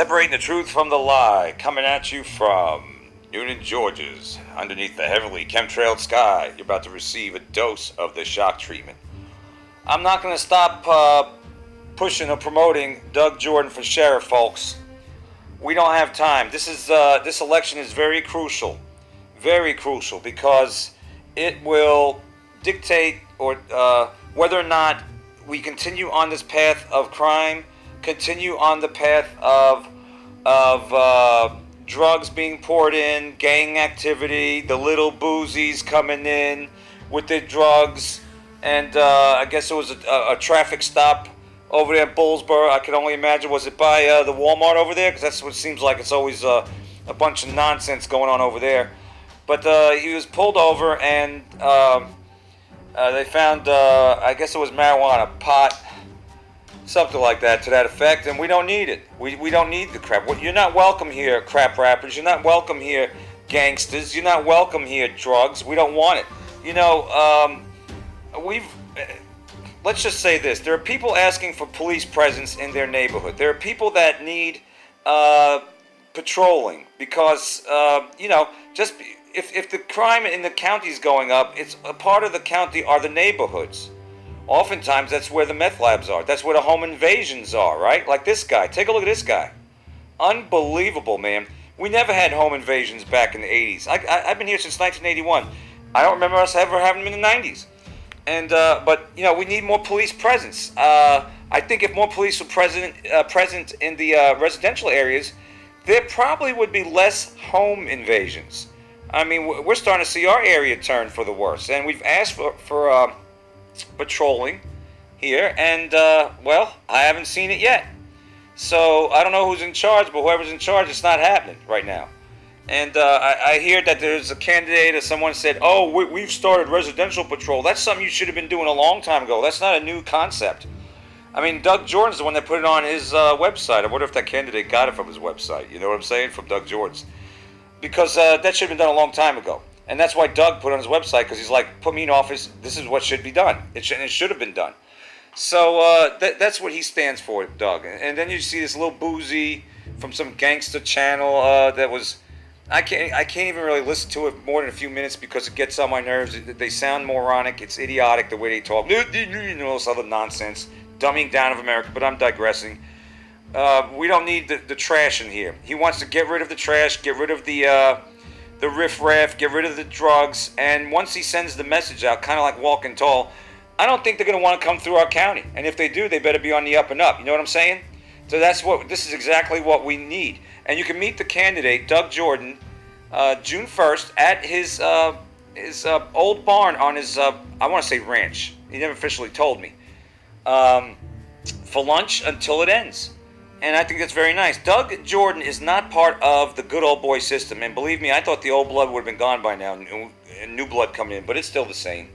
Separating the truth from the lie, coming at you from Noonan, Georgia's, underneath the heavily chemtrailed sky. You're about to receive a dose of the shock treatment. I'm not going to stop pushing or promoting Doug Jordan for sheriff, folks. We don't have time. This election is very crucial, because it will dictate or whether or not we continue on this path of crime, continue on the path of drugs being poured in, gang activity, the little boozies coming in with their drugs, and I guess it was a traffic stop over there in Bullsboro. I can only imagine, was it by the Walmart over there? Because that's what it seems like. It's always a bunch of nonsense going on over there. But he was pulled over, and they found, I guess it was marijuana, pot, something like that, to that effect, and we don't need it. We don't need the crap. You're not welcome here, crap rappers. You're not welcome here, gangsters. You're not welcome here, drugs. We don't want it. You know, let's just say this. There are people asking for police presence in their neighborhood. There are people that need patrolling because, you know, just if the crime in the county is going up, it's a part of the county are the neighborhoods. Oftentimes, that's where the meth labs are. That's where the home invasions are, right? Like this guy. Take a look at this guy. Unbelievable, man. We never had home invasions back in the 80s. I've been here since 1981. I don't remember us ever having them in the 90s. And but, you know, we need more police presence. I think if more police were present in the residential areas, there probably would be less home invasions. I mean, we're starting to see our area turn for the worse. And we've asked for patrolling here, and well, I haven't seen it yet. So I don't know who's in charge, but whoever's in charge, it's not happening right now. And I hear that there's a candidate or someone said, oh, we've started residential patrol. That's something you should have been doing a long time ago. That's not a new concept. I mean, Doug Jordan's the one that put it on his website. I wonder if that candidate got it from his website. You know what I'm saying? From Doug Jordan's. Because that should have been done a long time ago. And that's why Doug put it on his website, because he's like, put me in office, this is what should be done. It should have been done. So that's what he stands for, Doug. And then you see this little boozy from some gangster channel that was, I can't even really listen to it more than a few minutes because it gets on my nerves. They sound moronic. It's idiotic the way they talk. You know, this other nonsense. Dumbing down of America, but I'm digressing. We don't need the trash in here. He wants to get rid of the trash, get rid of the riffraff, get rid of the drugs, and once he sends the message out, kind of like walking tall, I don't think they're going to want to come through our county. And if they do, they better be on the up and up. You know what I'm saying? So this is exactly what we need. And you can meet the candidate, Doug Jordan, June 1st at his old barn on his, I want to say ranch. He never officially told me. For lunch until it ends. And I think that's very nice. Doug Jordan is not part of the good old boy system. And believe me, I thought the old blood would have been gone by now and new blood coming in. But it's still the same.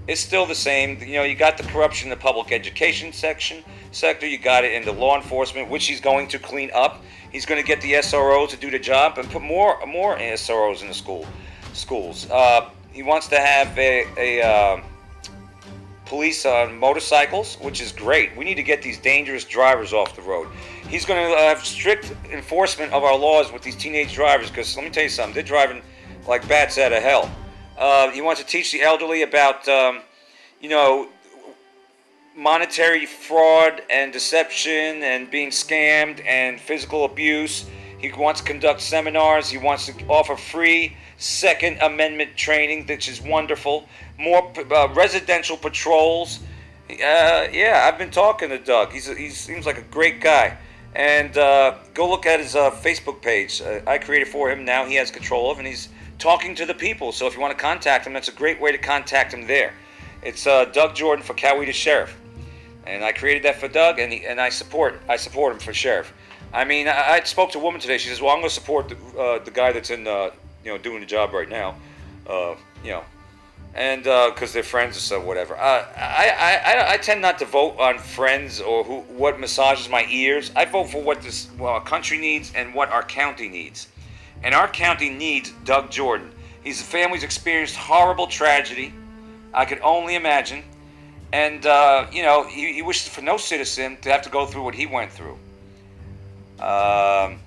It's still the same. You know, you got the corruption in the public education sector. You got it in the law enforcement, which he's going to clean up. He's going to get the SROs to do the job and put more SROs in the schools. He wants to have a police on motorcycles, which is great. We need to get these dangerous drivers off the road. He's going to have strict enforcement of our laws with these teenage drivers, because let me tell you something, they're driving like bats out of hell. He wants to teach the elderly about, you know, monetary fraud and deception and being scammed and physical abuse. He wants to conduct seminars. He wants to offer free Second Amendment training, which is wonderful. More residential patrols. Yeah, I've been talking to Doug. He seems like a great guy. And go look at his Facebook page. I created for him. Now he has control of, and he's talking to the people. So if you want to contact him, that's a great way to contact him there. It's Doug Jordan for Coweta Sheriff. And I created that for Doug, and I support him for sheriff. I mean, I spoke to a woman today. She says, "Well, I'm going to support the guy that's in, you know, doing the job right now, you know, and because they're friends or so, whatever." I tend not to vote on friends or what massages my ears. I vote for what our country needs and what our county needs, and our county needs Doug Jordan. His family's experienced horrible tragedy. I could only imagine. And, you know, he wishes for no citizen to have to go through what he went through. Um,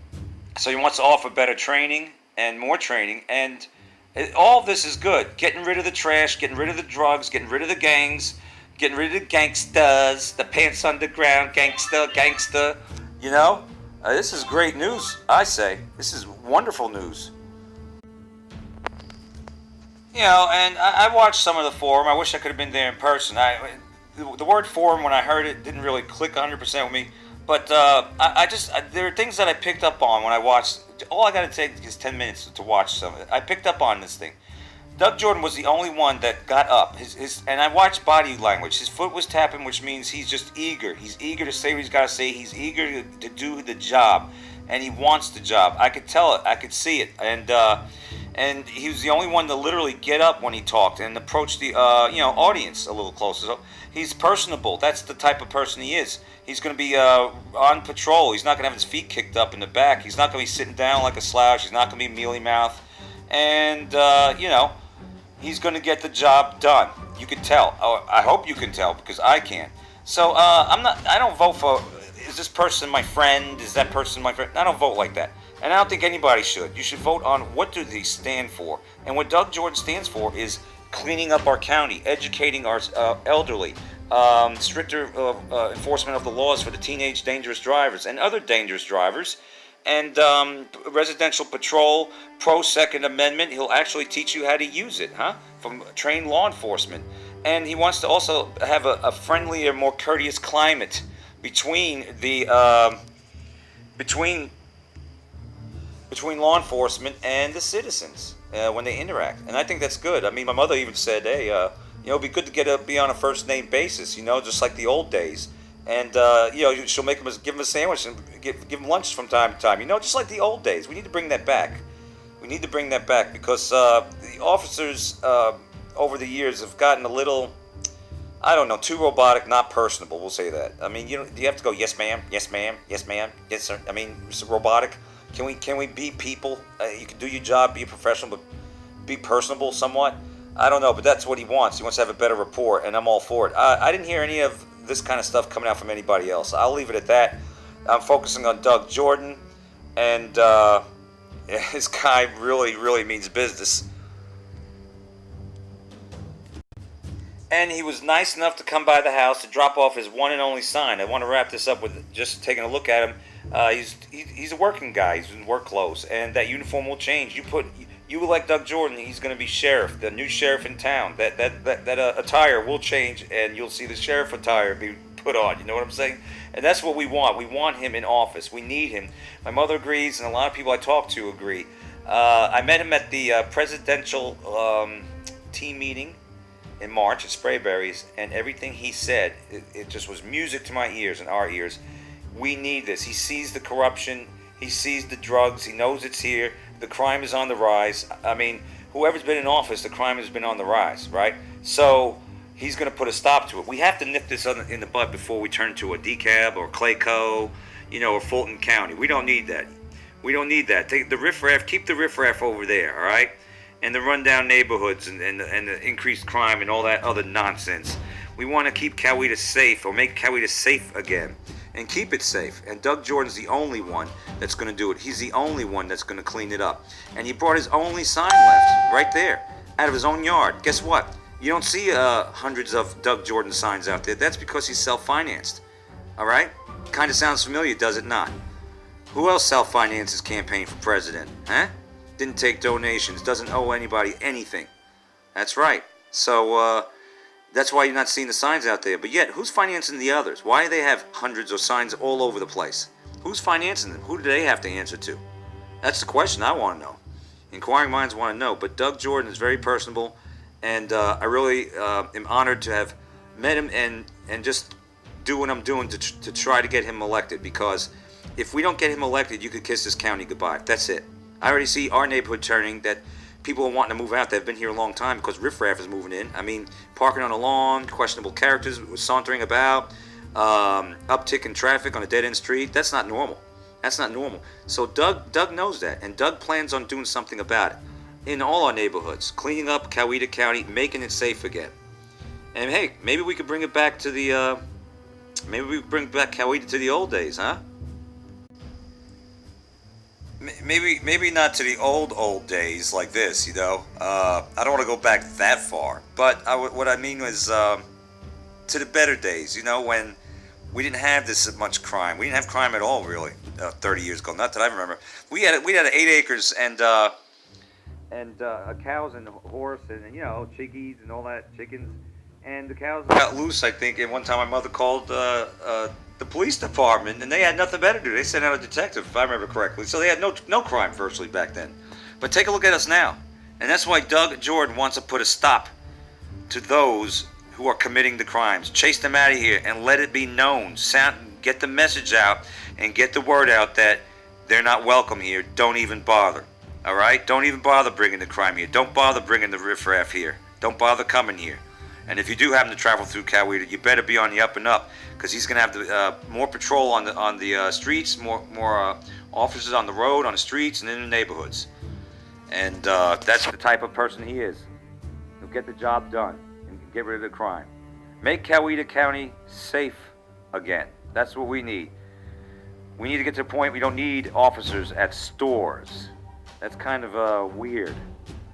so he wants to offer better training and more training, and all of this is good. Getting rid of the trash, getting rid of the drugs, getting rid of the gangs, getting rid of the gangsters, the pants underground, gangster. You know, this is great news. I say this is wonderful news. You know, and I watched some of the forum. I wish I could have been there in person. The word forum, when I heard it, didn't really click 100% with me. But there are things that I picked up on when I watched. All I got to take is 10 minutes to watch some of it. I picked up on this thing. Doug Jordan was the only one that got up. And I watched body language. His foot was tapping, which means he's just eager. He's eager to say what he's got to say. He's eager to do the job, and he wants the job. I could tell it. I could see it. And he was the only one to literally get up when he talked and approach the audience a little closer. So he's personable. That's the type of person he is. He's going to be on patrol. He's not going to have his feet kicked up in the back. He's not going to be sitting down like a slouch. He's not going to be mealy mouth. And he's going to get the job done. You can tell. I hope you can tell, because I can. So I don't vote for, is this person my friend? Is that person my friend? I don't vote like that. And I don't think anybody should. You should vote on what do they stand for. And what Doug Jordan stands for is cleaning up our county, educating our elderly, stricter enforcement of the laws for the teenage dangerous drivers and other dangerous drivers, and residential patrol, pro-Second Amendment. He'll actually teach you how to use it, from trained law enforcement. And he wants to also have a friendlier, more courteous climate between law enforcement and the citizens when they interact. And I think that's good. I mean, my mother even said, hey, it'd be good to be on a first name basis, just like the old days. And she'll give him a sandwich and give him lunch from time to time. Just like the old days. We need to bring that back. We need to bring that back because the officers over the years have gotten a little, I don't know, too robotic, not personable. We'll say that. I mean, you have to go, yes ma'am, yes ma'am, yes ma'am, yes sir. I mean, it's robotic. Can we be people? You can do your job, be a professional, but be personable somewhat. I don't know, but that's what he wants. He wants to have a better rapport, and I'm all for it. I didn't hear any of this kind of stuff coming out from anybody else. I'll leave it at that. I'm focusing on Doug Jordan, and this guy really, really means business. And he was nice enough to come by the house to drop off his one and only sign. I want to wrap this up with just taking a look at him. He's a working guy. He's in work clothes, and that uniform will change. You elect Doug Jordan, he's going to be sheriff, the new sheriff in town. That attire will change, and you'll see the sheriff attire be put on. You know what I'm saying? And that's what we want. We want him in office. We need him. My mother agrees, and a lot of people I talk to agree. I met him at the presidential team meeting in March at Sprayberry's, and everything he said, it just was music to my ears and our ears. We need this. He sees the corruption. He sees the drugs. He knows it's here. The crime is on the rise. I mean, whoever's been in office, the crime has been on the rise, right? So he's going to put a stop to it. We have to nip this in the bud before we turn to a DeKalb or Clayco, or Fulton County. We don't need that. We don't need that. Take the riffraff. Keep the riffraff over there, all right? And the rundown neighborhoods and the increased crime and all that other nonsense. We want to keep Coweta safe, or make Coweta safe again. And keep it safe. And Doug Jordan's the only one that's going to do it. He's the only one that's going to clean it up. And he brought his only sign left right there out of his own yard. Guess what? You don't see hundreds of Doug Jordan signs out there. That's because he's self-financed. All right? Kind of sounds familiar, does it not? Who else self-finances campaign for president? Huh? Didn't take donations. Doesn't owe anybody anything. That's right. So, that's why you're not seeing the signs out there. But yet, who's financing the others? Why do they have hundreds of signs all over the place? Who's financing them? Who do they have to answer to? That's the question I want to know. Inquiring minds want to know. But Doug Jordan is very personable, and I really am honored to have met him and just do what I'm doing to try to get him elected. Because if we don't get him elected, you could kiss this county goodbye. That's it. I already see our neighborhood turning, that people are wanting to move out that have been here a long time because riffraff is moving in. I mean, parking on the lawn, questionable characters sauntering about, uptick in traffic on a dead-end street. That's not normal. That's not normal. So Doug knows that, and Doug plans on doing something about it in all our neighborhoods, cleaning up Coweta County, making it safe again. And hey, maybe we could bring it back to maybe we could bring back Coweta to the old days, huh? Maybe not to the old days like this, you know. I don't want to go back that far, but what I mean was to the better days, you know, when we didn't have this much crime. We didn't have crime at all, really, 30 years ago. Not that I remember. We had 8 acres and cows and horse and you know chickies and all that chickens, and the cows got loose. I think, and one time my mother called the police department, and they had nothing better to do. They sent out a detective, if I remember correctly. So they had no crime virtually back then. But take a look at us now, and that's why Doug Jordan wants to put a stop to those who are committing the crimes. Chase them out of here and let it be known. Get the message out and get the word out that they're not welcome here. Don't even bother. All right? Don't even bother bringing the crime here. Don't bother bringing the riffraff here. Don't bother coming here. And if you do happen to travel through Coweta, you better be on the up and up, because he's going to have more patrol on the streets, more officers on the road, on the streets, and in the neighborhoods. And that's the type of person he is. He'll get the job done and get rid of the crime. Make Coweta County safe again. That's what we need. We need to get to the point we don't need officers at stores. That's kind of weird.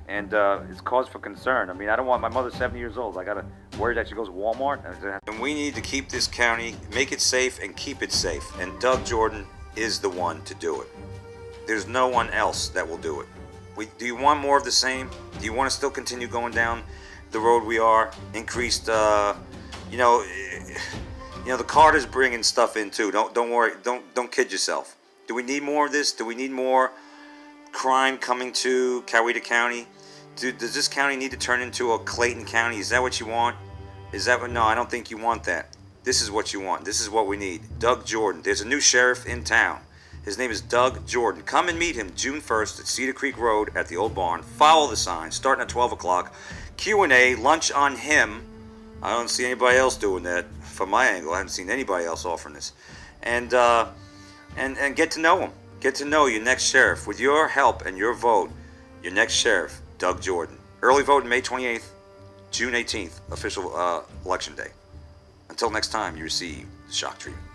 And it's cause for concern. I mean, I don't want my mother's 70 years old. I got to worry that she goes to Walmart. And we need to keep this county, make it safe, and keep it safe. And Doug Jordan is the one to do it. There's no one else that will do it. Do you want more of the same? Do you want to still continue going down the road we are? Increased, you know, the Carter's bringing stuff in too. Don't worry. Don't kid yourself. Do we need more of this? Do we need more crime coming to Coweta County? Does this county need to turn into a Clayton County? Is that what you want? No, I don't think you want that. This is what you want. This is what we need. Doug Jordan. There's a new sheriff in town. His name is Doug Jordan. Come and meet him June 1st at Cedar Creek Road at the Old Barn. Follow the sign, starting at 12 o'clock. Q&A, lunch on him. I don't see anybody else doing that from my angle. I haven't seen anybody else offering this. And get to know him. Get to know your next sheriff. With your help and your vote, your next sheriff, Doug Jordan. Early vote May 28th, June 18th, official election day. Until next time, you receive the shock treatment.